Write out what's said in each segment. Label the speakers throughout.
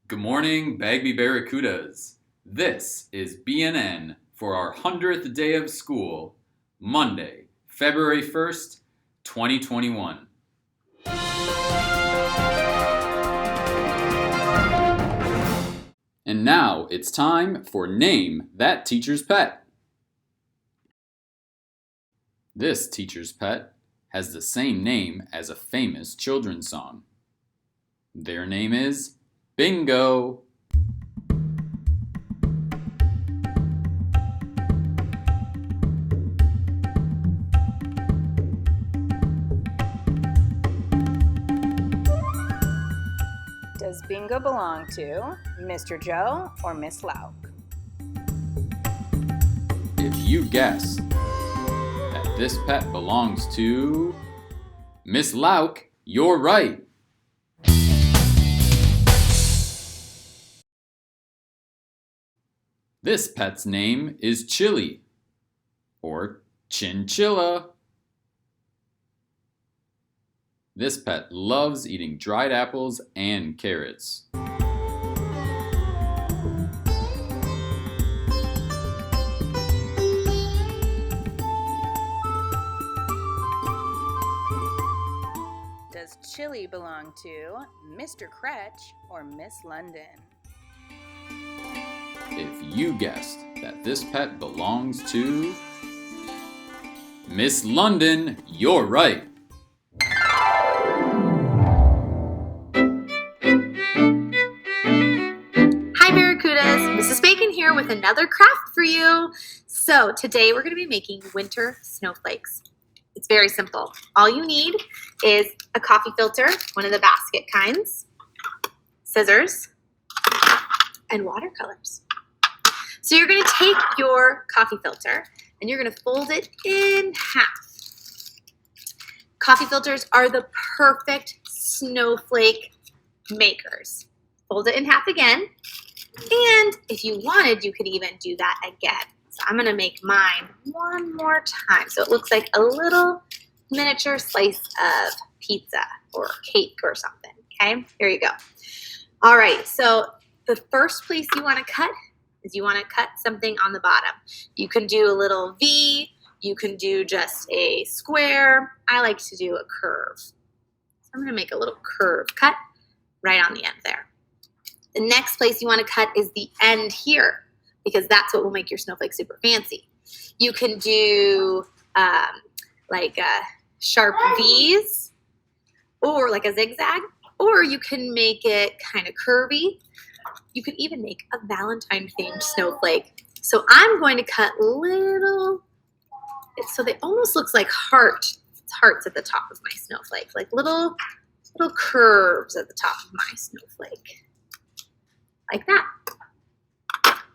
Speaker 1: Good morning, Bagby Barracudas. This is BNN for our 100th day of school, Monday, February 1st, 2021. And now it's time for Name That Teacher's Pet. This teacher's pet has the same name as a famous children's song. Their name is Bingo.
Speaker 2: Does Bingo belong to Mr. Joe or Miss Lauk?
Speaker 1: If you guess that this pet belongs to Miss Lauk, you're right. This pet's name is Chili, or Chinchilla. This pet loves eating dried apples and carrots.
Speaker 2: Does Chili belong to Mr. Cretch or Miss London?
Speaker 1: If you guessed that this pet belongs to Miss London, you're right.
Speaker 3: Hi Barracudas, Mrs. Bacon here with another craft for you. So today we're going to be making winter snowflakes. It's very simple. All you need is a coffee filter, one of the basket kinds, scissors, and watercolors. So you're going to take your coffee filter and you're going to fold it in half. Coffee filters are the perfect snowflake makers. Fold it in half again. And if you wanted, you could even do that again. So I'm going to make mine one more time. So it looks like a little miniature slice of pizza or cake or something. Okay, here you go. All right, so the first place you want to cut is you want to cut something on the bottom. You can do a little V. You can do just a square. I like to do a curve. So I'm going to make a little curve cut right on the end there. The next place you want to cut is the end here, because that's what will make your snowflake super fancy. You can do like sharp V's or like a zigzag, or you can make it kind of curvy. You could even make a Valentine themed snowflake. So I'm going to cut little, so they almost looks like hearts at the top of my snowflake, like little curves at the top of my snowflake. Like that.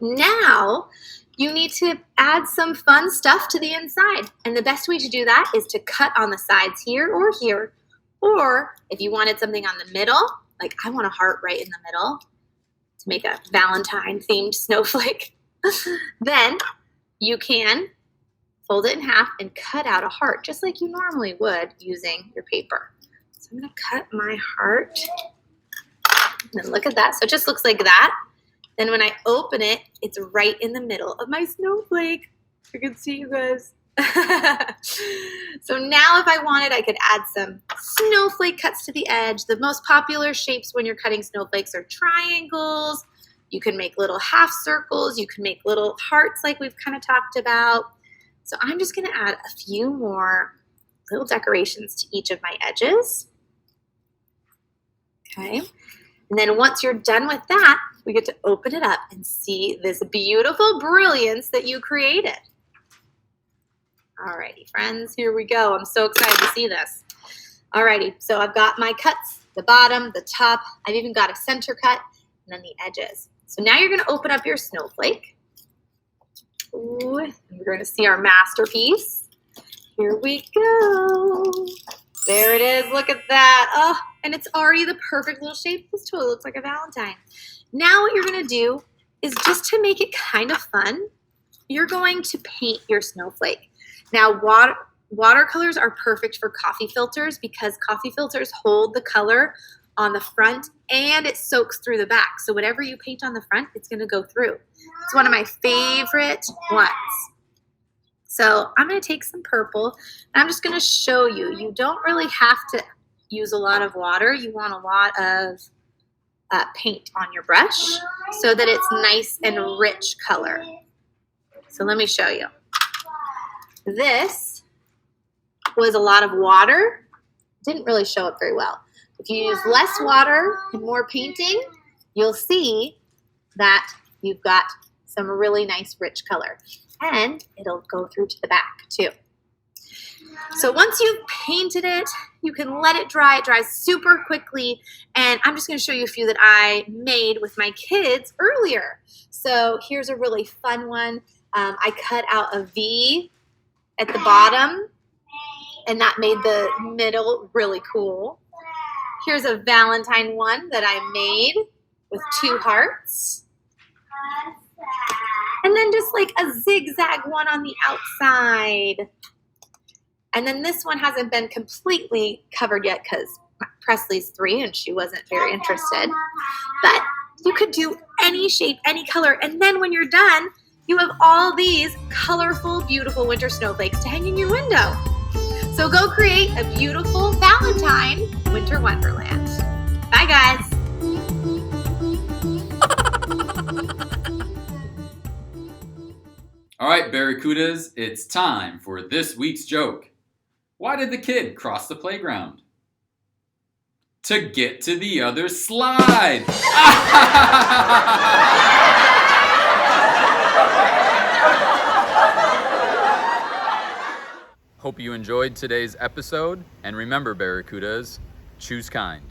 Speaker 3: Now, you need to add some fun stuff to the inside. And the best way to do that is to cut on the sides here or here. Or if you wanted something on the middle, like I want a heart right in the middle to make a Valentine themed snowflake, then you can fold it in half and cut out a heart just like you normally would using your paper. So I'm going to cut my heart. And then look at that. So it just looks like that. Then when I open it, it's right in the middle of my snowflake. You can see, you guys. So now if I wanted, I could add some snowflake cuts to the edge. The most popular shapes when you're cutting snowflakes are triangles. You can make little half circles. You can make little hearts like we've kind of talked about. So I'm just going to add a few more little decorations to each of my edges. Okay. And then once you're done with that, we get to open it up and see this beautiful brilliance that you created. Alrighty, friends, here we go. I'm so excited to see this. Alrighty, so I've got my cuts, the bottom, the top. I've even got a center cut, and then the edges. So now you're going to open up your snowflake. Ooh, and we're going to see our masterpiece. Here we go. There it is. Look at that. Oh, and it's already the perfect little shape. This totally looks like a Valentine. Now what you're going to do is, just to make it kind of fun, you're going to paint your snowflake. Now, watercolors are perfect for coffee filters because coffee filters hold the color on the front and it soaks through the back. So whatever you paint on the front, it's going to go through. It's one of my favorite ones. So I'm going to take some purple and I'm just going to show you. You don't really have to use a lot of water. You want a lot of paint on your brush so that it's nice and rich color. So let me show you. This was a lot of water. Didn't really show up very well. If you use less water and more painting, you'll see that you've got some really nice rich color. And it'll go through to the back too. So once you've painted it, you can let it dry. It dries super quickly. And I'm just going to show you a few that I made with my kids earlier. So here's a really fun one. I cut out a V at the bottom, and that made the middle really cool. Here's a Valentine one that I made with 2 hearts. And then just like a zigzag one on the outside. And then this one hasn't been completely covered yet because Presley's 3 and she wasn't very interested. But you could do any shape, any color. And then when you're done, you have all these colorful, beautiful winter snowflakes to hang in your window. So go create a beautiful Valentine winter wonderland. Bye, guys.
Speaker 1: All right, Barracudas, it's time for this week's joke. Why did the kid cross the playground? To get to the other slide. Hope you enjoyed today's episode, and remember, Barracudas, choose kind.